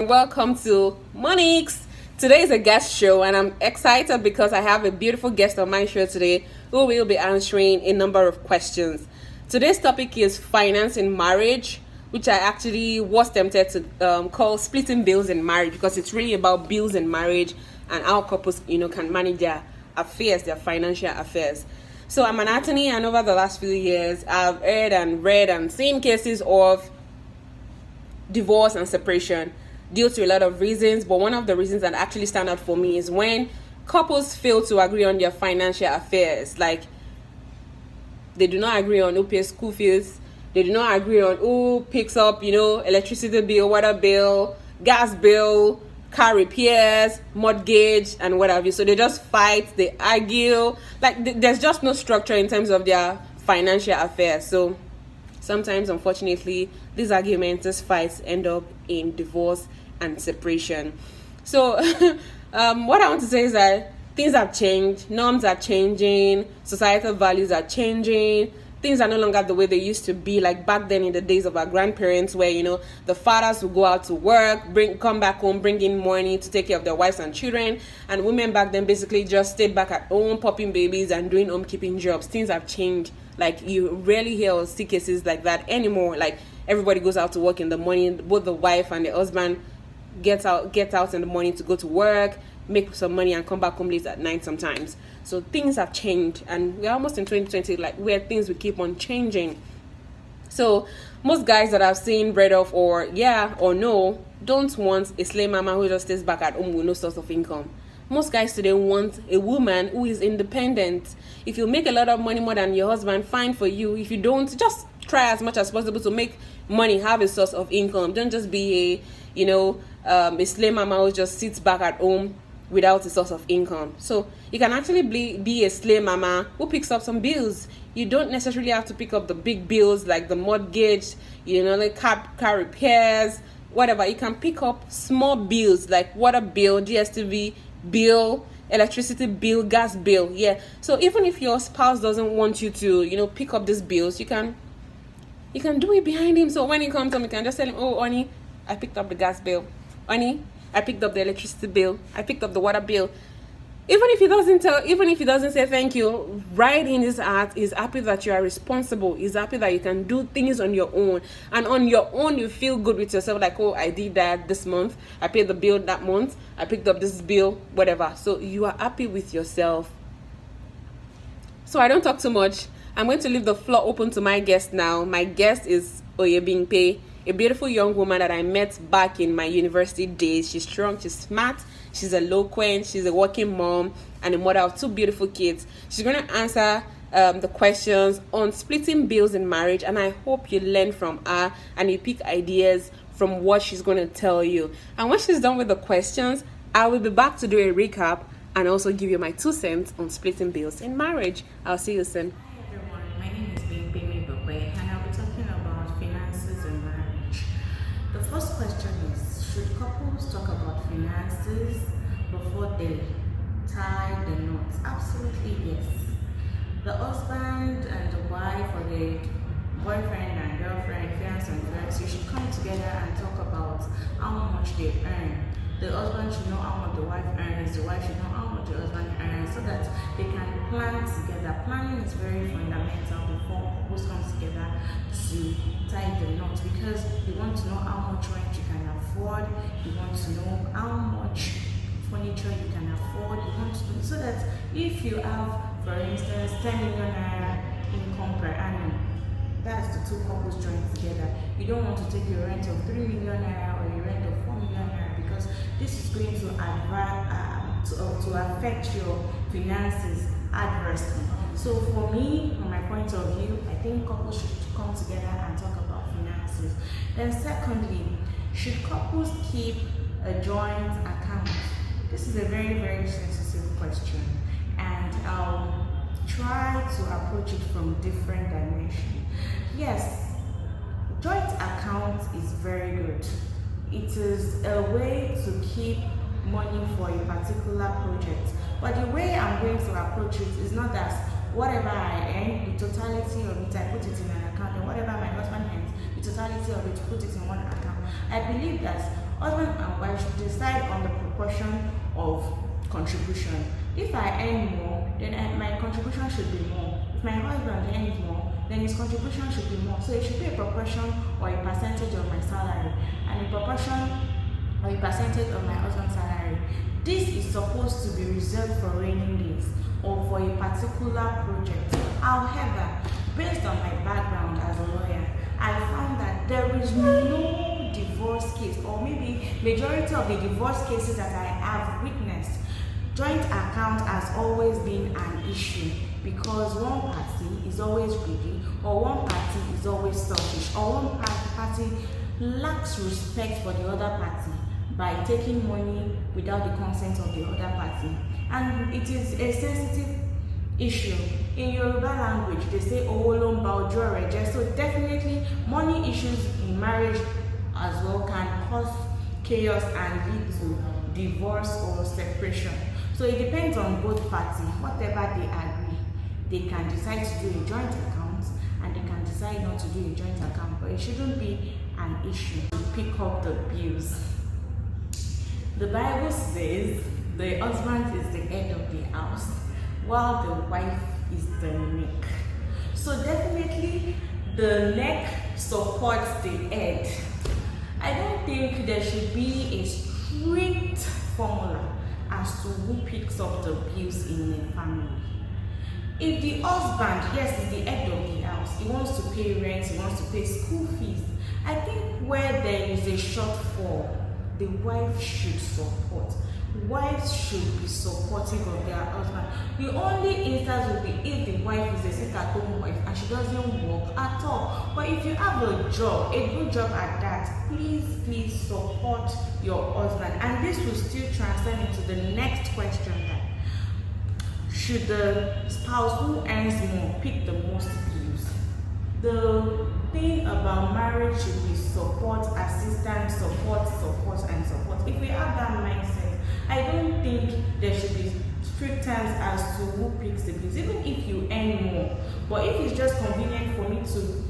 welcome to Monique's. Today is a guest show, and I'm excited because I have a beautiful guest on my show today who will be answering a number of questions. Today's topic is finance in marriage, which I actually was tempted to call splitting bills in marriage, because it's really about bills in marriage and how couples, can manage their affairs, their financial affairs. So I'm an attorney, and over the last few years, I've heard and read and seen cases of divorce and separation due to a lot of reasons, but one of the reasons that actually stand out for me is when couples fail to agree on their financial affairs. Like, they do not agree on who pays school fees, they do not agree on who picks up, electricity bill, water bill, gas bill, car repairs, mortgage, and what have you. So they just fight, they argue. Like, there's just no structure in terms of their financial affairs. So sometimes, unfortunately, these arguments, these fights end up in divorce and separation. So what I want to say is that things have changed, norms are changing, societal values are changing. Things are no longer the way they used to be, like back then in the days of our grandparents, where the fathers would go out to work, come back home, bring in money to take care of their wives and children, and women back then basically just stayed back at home popping babies and doing homekeeping jobs. Things have changed. Like, you rarely hear or see cases like that anymore. Like, everybody goes out to work in the morning, both the wife and the husband get out in the morning to go to work, make some money, and come back home late at night sometimes. So things have changed, and we're almost in 2020, like, where things will keep on changing. So most guys that I've seen read off or no don't want a slave mama who just stays back at home with no source of income. Most guys today want a woman who is independent. If you make a lot of money more than your husband, fine for you. If you don't, just try as much as possible to make money, have a source of income. Don't just be a slave mama who just sits back at home without a source of income. So you can actually be a slave mama who picks up some bills. You don't necessarily have to pick up the big bills like the mortgage, like car repairs, whatever. You can pick up small bills like water bill, DSTV bill, electricity bill, gas bill. Yeah. So even if your spouse doesn't want you to, pick up these bills, you can do it behind him. So when he comes home, you can just tell him, "Oh, honey, I picked up the gas bill. Honey, I picked up the electricity bill. I picked up the water bill." Even if he doesn't say thank you, right in his heart, he's happy that you are responsible. He's happy that you can do things on your own. And on your own, you feel good with yourself. Like, oh, I did that this month. I paid the bill that month. I picked up this bill, whatever. So you are happy with yourself. So I don't talk too much. I'm going to leave the floor open to my guest now. My guest is Oyebimpe, a beautiful young woman that I met back in my university days. She's strong, she's smart, she's eloquent, she's a working mom, and a mother of 2 beautiful kids. She's going to answer the questions on splitting bills in marriage, and I hope you learn from her and you pick ideas from what she's going to tell you. And when she's done with the questions, I will be back to do a recap and also give you my 2 cents on splitting bills in marriage. I'll see you soon. Hi everyone, my name is Bimpemi Bokwe, and I'll be talking about finances and marriage. The first question is, should couples talk about finances before they tie the knots? Absolutely yes. The husband and the wife, or the boyfriend and girlfriend, fiance and fiancé, should come together and talk about how much they earn. The husband should know how much the wife earns, the wife should know how much the husband earns, so that they can plan together. Planning is very fundamental before couples come together to tie the knot, because you want to know how much rent you can afford, you want to know how much furniture you can afford, you want to know, so that if you have, for instance, 10 million naira income per annum, that's the 2 couples joined together. You don't want to take your rent of 3 million naira or your rent of 4 million naira, because this is going to affect your finances adversely. So for me, from my point of view, I think couples should come together and talk about finances. Then secondly, should couples keep a joint account? This is a very, very sensitive question, and I'll try to approach it from different dimensions. Yes, joint account is very good. It is a way to keep money for a particular project, but the way I'm going to approach it is not that whatever I earn, the totality of it, I put it in an account, and whatever my husband earns, the totality of it, put it in one account. I believe that husband and wife should decide on the proportion of contribution. If I earn more, then my contribution should be more. If my husband earns more, then his contribution should be more. So it should be a proportion or a percentage of my salary, and a proportion or a percentage of my husband's salary. This is supposed to be reserved for rainy days or for a particular project. However, based on my background as a lawyer, I found that there is no divorce case, or maybe majority of the divorce cases that I have witnessed, joint account has always been an issue because one party is always greedy, or one party is always selfish, or one party lacks respect for the other party by taking money without the consent of the other party. And it is a sensitive issue. In Yoruba language, they say "Owó ló ń ba ojú ọ̀rẹ́ jẹ́." So definitely money issues in marriage as well can cause chaos and lead to divorce or separation. So it depends on both parties. Whatever they agree, they can decide to do a joint account, and they can decide not to do a joint account, but it shouldn't be an issue to pick up the bills. The Bible says the husband is the head of the house, while the wife is the neck. So definitely the neck supports the head. I don't think there should be a strict formula as to who picks up the bills in a family. If the husband, yes, is the head of the house, he wants to pay rent, he wants to pay school fees, I think where there is a shortfall, the wife should support. Wives should be supportive of their husband. The only instance will be if the wife is a sit-at-home wife and she doesn't work at all. But if you have a job, a good job at that, please support your husband. And this will still transcend into the next question: that should the spouse who earns more pick the most bills? The thing about marriage should be support, assistance, support, and support. If we have that mindset, I don't think there should be strict terms as to who picks the bills, even if you earn more. But if it's just convenient for me to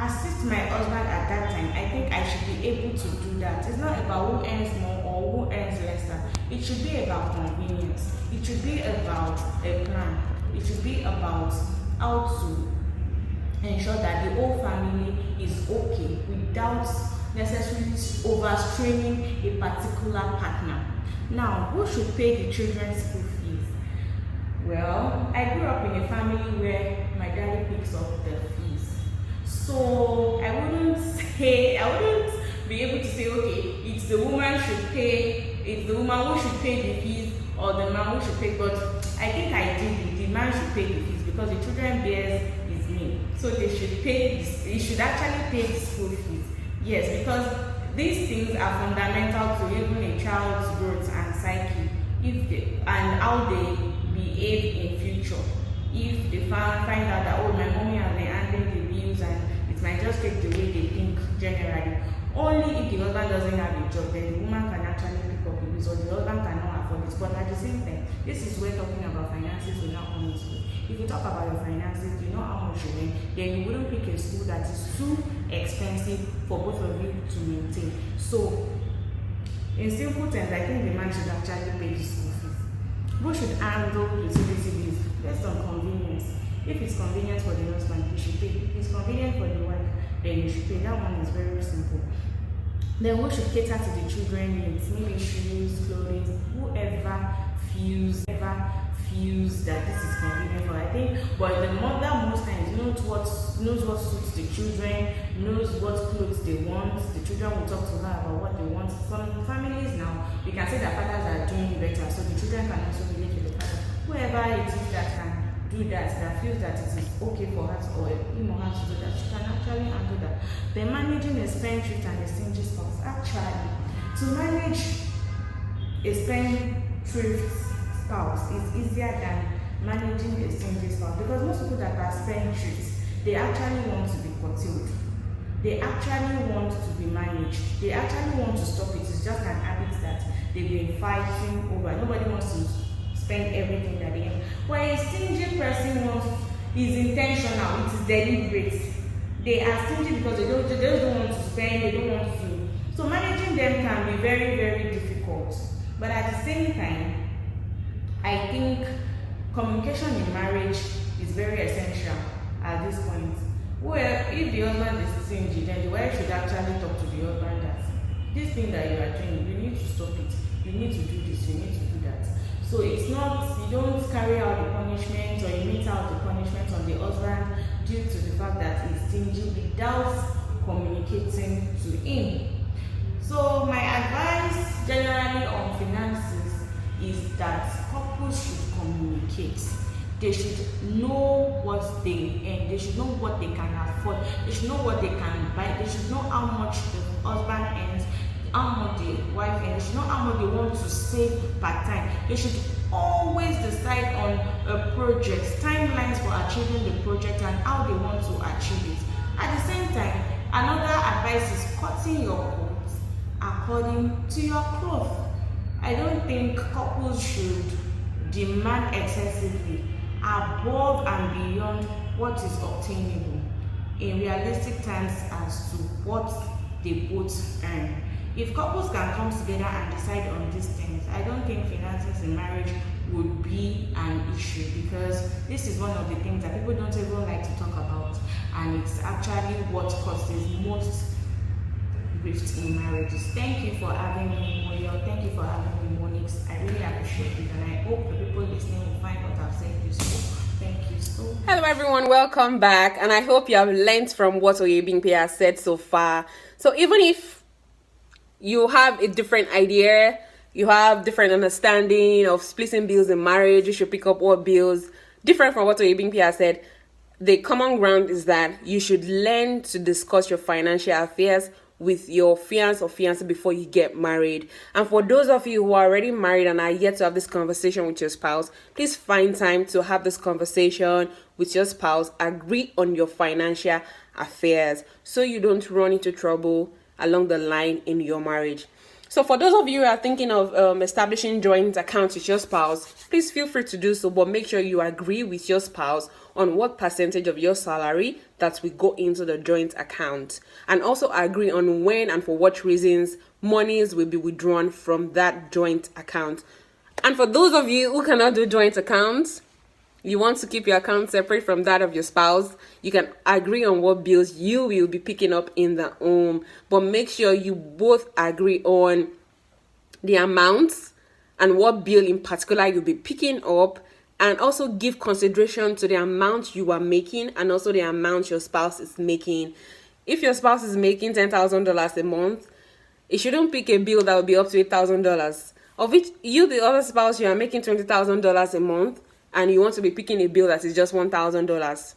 assist my husband at that time, I think I should be able to do that. It's not about who earns more or who earns lesser. It should be about convenience. It should be about a plan. It should be about how to ensure that the whole family is okay without necessarily overstraining a particular partner. Now, who should pay the children's school fees? Well, I grew up in a family where my daddy picks up the fees. So I wouldn't be able to say, okay, it's the woman who should pay the fees, or the man who should pay. But I think ideally the man should pay the fees, because the children bears is me. So they should actually pay the school fees. Yes, because these things are fundamental to even a child's growth and psyche, and how they behave in future. If they find out that, oh, my mommy has been handling the bills and it might just take the way they think generally. Only if the husband doesn't have a job, then the woman can actually pick up the bills, or the husband cannot afford it. But at the same time, this is where talking about finances will not come into play. If you talk about your finances, you know how much you earn, then you wouldn't pick a school that is too expensive for both of you to maintain. So, in simple terms, I think the man should actually pay the school fees. Who should handle utility bills? Based on convenience. If it's convenient for the husband, he should pay. If it's convenient for the wife, then you should pay. That one is very simple. Then who should cater to the children's needs? Maybe shoes, clothing, whoever feels that this is convenient for. I think, but the mother most times knows what suits the children, knows what clothes they want. The children will talk to her about what they want. Some families now, we can say that fathers are doing better, so the children can also relate to the father. Whoever it is that can do that feels that it is okay for her to, or him or her to do that, she can actually handle that. Then managing a spendthrift and a stingy spouse. Actually, to manage a spendthrift spouse is easier than managing a stingy spouse, because most people that are spendthrifts, they actually want to be curtailed. They actually want to be managed. They actually want to stop it. It's just an habit that they've been fighting over. Nobody wants to spend everything that they have. But a stingy person is intentional, it is deliberate. They are stingy because they just don't want to spend, they don't want to So managing them can be very, very difficult. But at the same time, I think communication in marriage is very essential at this point. Well, if the husband is stingy, then the wife should actually talk to the husband that this thing that you are doing, you need to stop it. You need to do this, you need to do that. So it's not, you don't carry out the punishment or you meet out the punishment on the husband due to the fact that he's stingy without communicating to him. So my advice generally on finances is that couples should communicate. They should know what they earn. They should know what they can afford. They should know what they can buy. They should know how much the husband earns, how much the wife earns. They should know how much they want to save per time. They should always decide on a project, timelines for achieving the project and how they want to achieve it. At the same time, another advice is cutting your coat according to your cloth. I don't think couples should demand excessively above and beyond what is obtainable in realistic terms as to what they both earn. If couples can come together and decide on these things, I don't think finances in marriage would be an issue, because this is one of the things that people don't even like to talk about, and it's actually what causes most rifts in marriages. Thank you for having me, Moyo. Thank you for having me, Monix. I really appreciate it, and I hope the people listening will find what I've said useful. Thank you so much. Hello everyone, welcome back, and I hope you have learned from what Oyebimpe has said so far. So even if you have a different idea, you have different understanding of splitting bills in marriage, you should pick up what bills, different from what Oyebimpe has said, the common ground is that you should learn to discuss your financial affairs with your fiancé or fiancée before you get married. And for those of you who are already married and are yet to have this conversation with your spouse, please find time to have this conversation with your spouse. Agree on your financial affairs so you don't run into trouble along the line in your marriage. So for those of you who are thinking of establishing joint accounts with your spouse, please feel free to do so, but make sure you agree with your spouse on what percentage of your salary that will go into the joint account, and also agree on when and for what reasons monies will be withdrawn from that joint account. And for those of you who cannot do joint accounts, you want to keep your account separate from that of your spouse, you can agree on what bills you will be picking up in the home, but make sure you both agree on the amounts and what bill in particular you'll be picking up, and also give consideration to the amount you are making and also the amount your spouse is making. If your spouse is making $10,000 a month, it shouldn't pick a bill that will be up to $8,000, of which you, the other spouse, you are making $20,000 a month, and you want to be picking a bill that is just $1,000.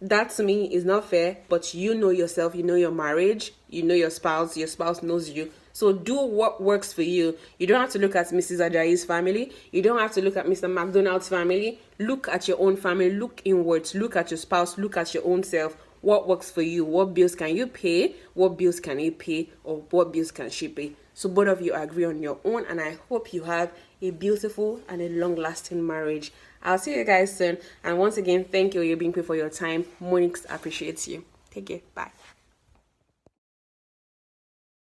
That to me is not fair, but you know yourself, you know your marriage, you know your spouse knows you. So do what works for you. You don't have to look at Mrs. Ajayi's family. You don't have to look at Mr. McDonald's family. Look at your own family. Look inwards. Look at your spouse. Look at your own self. What works for you? What bills can you pay? What bills can he pay? Or what bills can she pay? So both of you agree on your own, and I hope you have a beautiful and a long-lasting marriage. I'll see you guys soon. And once again, thank you, Oyebimpe, for your time. Monix appreciates you. Take care. Bye.